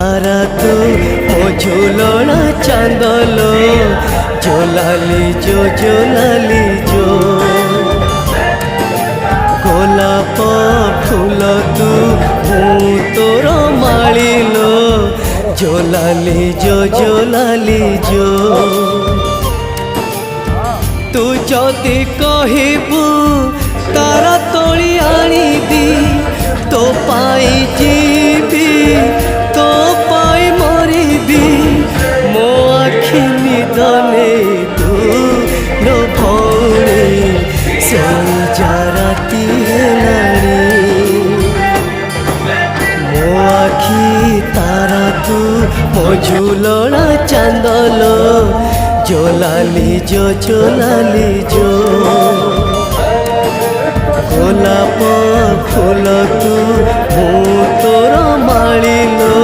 तारा तू मो झूलना चांदलो जोलाली जो गोलाप फूल तू हूँ तोर मालिलो जोलाली जो तू जदि कहबू तारा तोली आनीबी तो पाई जीवी तो पाई मरीबी मो आखि निदने तू नो भौणी से राती हेलानी मो आखि तारा तू मो झूलना चांदलो जोलाली जो गोलाप फूल तू हूँ तोर मालिलो।